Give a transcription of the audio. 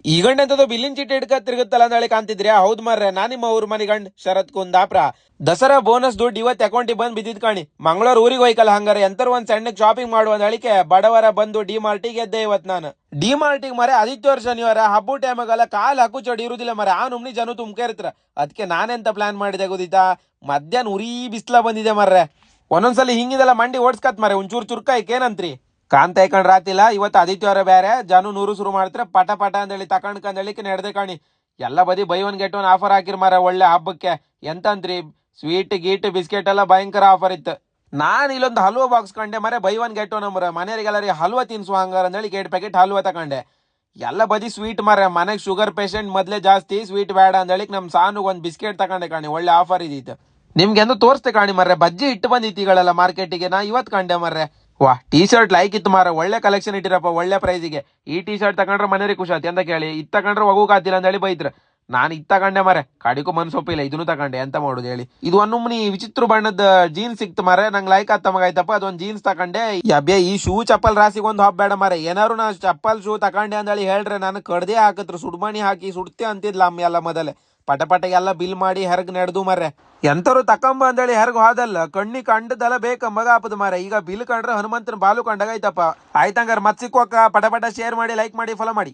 ಈ ಗಂಡ ಎಂತದೋ ಬಿಲ್ಲಿನ ಚೀಟಿ ಹಿಡ್ಕ ತಿರುಗುತ್ತಲ್ಲ ಅಂತ ಹೇಳಿ ಕಾಣ್ತಿದ್ರಿ. ಹೌದ್ ಮರ್ರೆ, ನಾ ನಿಮ್ಮ ಊರ್ ಮನಿ ಗಂಡ್ ಶರತ್ ಕುಂದಾಪ್ರ. ದಸರಾ ಬೋನಸ್ ದುಡ್ಡು ಇವತ್ತು ಅಕೌಂಟಿಗೆ ಬಂದ್ ಬಿದ್ದಿದ್ ಕಾಣಿ. ಮಂಗಳೂರು ಊರಿಗೆ ಹೋಯ್ಕಲ್ಲ, ಹಂಗಾರೆ ಎಂತರ ಒಂದ್ ಸಣ್ಣಕ್ ಶಾಪಿಂಗ್ ಮಾಡುವ ಹೇಳಿಕೆ ಬಡವರ ಬಂದು ಡಿ ಮಾರ್ಟಿಗೆ ಎದ್ದೆ ಇವತ್ ನಾನು. ಡಿ ಮಾರ್ಟಿಗೆ ಮರೆ ಆದಿತ್ಯವಾರ ಶನಿವಾರ ಹಬ್ಬ ಟೈಮಾಗಲ್ಲ ಕಾಲ್ ಹಾಕು ಚೋಡಿ ಇರುದಿಲ್ಲ ಮರೆ, ಆ ನುಮ್ನಿ ಜನ ತುಂಬ್ಕೆ ಇರ್ತಾರ. ಅದಕ್ಕೆ ನಾನೆಂತ ಪ್ಲಾನ್ ಮಾಡಿದೆ ಗೊತ್ತಿತ್ತಾ, ಮಧ್ಯಾಹ್ನ ಉರಿ ಬಿಸ್ಲ ಬಂದಿದೆ ಮರ್ರೆ. ಒಂದೊಂದ್ಸಲಿ ಹಿಂಗಿದೆಲ್ಲ ಮಂಡಿ ಓಡಿಸ್ಕತ್ ಮರೆ, ಒಂಚೂರು ಚುರ್ಕಾಯ್ಕ್ ಏನಂತ್ರಿ. ಕಾಂತ ಇಕೊಂಡ್ ರಾತಿಲ್ಲ, ಇವತ್ತು ಆದಿತ್ಯವಾರ ಬೇರೆ, ಜನ ನೂರು ಶುರು ಮಾಡ್ತಾರೆ ಪಟ ಪಟ ಅಂತೇಳಿ ತಕೊಂಡ್ಕಂದೇಳಿಕ್ಕೆ ನಡೆದೆ ಕಾಣಿ. ಎಲ್ಲ ಬದಿ buy one get one offer ಹಾಕಿರ್ ಮಾರ ಒಳ್ಳೆ ಹಬ್ಬಕ್ಕೆ. ಎಂತಂತ್ರಿ, ಸ್ವೀಟ್ ಗೀಟ್ ಬಿಸ್ಕೆಟ್ ಎಲ್ಲ ಭಯಂಕರ ಆಫರ್ ಇತ್ತು. ನಾನ್ ಇಲ್ಲೊಂದು ಹಲ್ವಾ ಬಾಕ್ಸ್ ಕಂಡೆ ಮರೆ, ಬೈ ಒನ್ ಗೆಟ್ ಒನ್ ಅಂಬ್ರ ಮನೆಯವರಿಗೆಲ್ಲರಿಗೆ ಹಲ್ವಾ ತಿನ್ಸುವ ಹಂಗಾರ ಅಂತೇಳಿ 2 ಪ್ಯಾಕೆಟ್ ಹಲ್ವಾ ತಕೊಂಡೆ. ಎಲ್ಲ ಬದಿ ಸ್ವೀಟ್ ಮರ, ಮನೆಗೆ ಶುಗರ್ ಪೇಷಂಟ್ ಮೊದ್ಲೇ ಜಾಸ್ತಿ, ಸ್ವೀಟ್ ಬೇಡ ಅಂತೇಳಿ ನಮ್ ಸಾನು ಒಂದ್ ಬಿಸ್ಕೆಟ್ ತಕೊಂಡೆ ಕಾಣಿ, ಒಳ್ಳೆ ಆಫರ್ ಇದಿತ್ತು. ನಿಮ್ಗೆ ಎಂದು ತೋರಿಸ್ತೆ ಕಾಣಿ ಮರ್ರೆ, ಬಜ್ಜಿ ಇಟ್ಟು ಬಂದಿತ್ತೀಗಳೆಲ್ಲ ಮಾರ್ಕೆಟಿಗೆ, ನಾ ಇವತ್ ಕಂಡೆ ಮರ್ರೆ. ವಾ, ಟೀ ಶರ್ಟ್ ಲೈಕ್ ಇತ್ತು ಮಾರ, ಒಳ್ಳೆ ಕಲೆಕ್ಷನ್ ಇಟ್ಟಿರಪ್ಪ ಒಳ್ಳೆ ಪ್ರೈಸಿಗೆ. ಈ ಟೀ ಶರ್ಟ್ ತಗೊಂಡ್ರೆ ಮನೆಯವ್ರಿಗೆ ಖುಷಿ ಆತಿ ಅಂತ ಕೇಳಿ, ಇದ್ ತಗೊಂಡ್ರೆ ಹೋಗೋಕಾತಿಲ್ಲ ಅಂತ ಹೇಳಿ ಬೈತ್ರ. ನಾನು ಇದ್ ತಗೊಂಡೆ ಮಾರೆ, ಕಡಿಗೂ ಮನ್ಸೊಪ್ಪಿಲ್ಲ, ಇದನ್ನು ತಗೊಂಡೆ, ಎಂತ ಮಾಡುದು ಹೇಳಿ. ಇದು ಒನ್ನೊಮ್ಮನಿ ವಿಚಿತ್ರ ಬಣ್ಣದ ಜೀನ್ಸ್ ಸಿಕ್ತು ಮಾರೆ, ನಂಗೆ ಲೈಕ್ ಆತ ಮಗ ಆಯ್ತಪ್ಪ, ಅದೊಂದು ಜೀನ್ಸ್ ತಗೊಂಡೆ. ಅಬ್ಬೆ ಈ ಶೂ ಚಪ್ಪಲ್ ರಾಸಿಗೆ ಒಂದು ಹಬ್ಬ ಮಾರೆ, ಏನಾರು ನಾ ಚಪ್ಪಲ್ ಶೂ ತಗೊಂಡೆ ಅಂತೇಳಿ ಹೇಳ್ರೆ ನಾನು ಕಡ್ದೆ ಹಾಕತ್ರು, ಸುಡ್ಮಣಿ ಹಾಕಿ ಸುಡ್ತೆ ಅಂತಿದ್ಲ ಅಮ್ಮ ಎಲ್ಲ ಮೊದಲೇ. ಪಟ ಪಟ ಎಲ್ಲ ಬಿಲ್ ಮಾಡಿ ಹೆರ್ಗ್ ನಡೆದು ಮರ್ರೆ. ಎಂತರು ತಕೊಂಬ ಅಂತೇಳಿ ಹೆರ್ಗ್ ಹೋದಲ್ಲ, ಕಣ್ಣಿ ಕಂಡದಲ್ಲ ಬೇಕ ಮಗ ಆಪದ ಮಾರ. ಈಗ ಬಿಲ್ ಕಂಡ್ರೆ ಹನುಮಂತನ ಬಾಲು ಕಂಡಾಗೈತಪ್ಪ. ಆಯ್ತಂಗಾರ ಮತ್ ಸಿಕ್ಕೋಕ, ಪಟ ಪಟ ಶೇರ್ ಮಾಡಿ, ಲೈಕ್ ಮಾಡಿ, ಫಾಲೋ ಮಾಡಿ.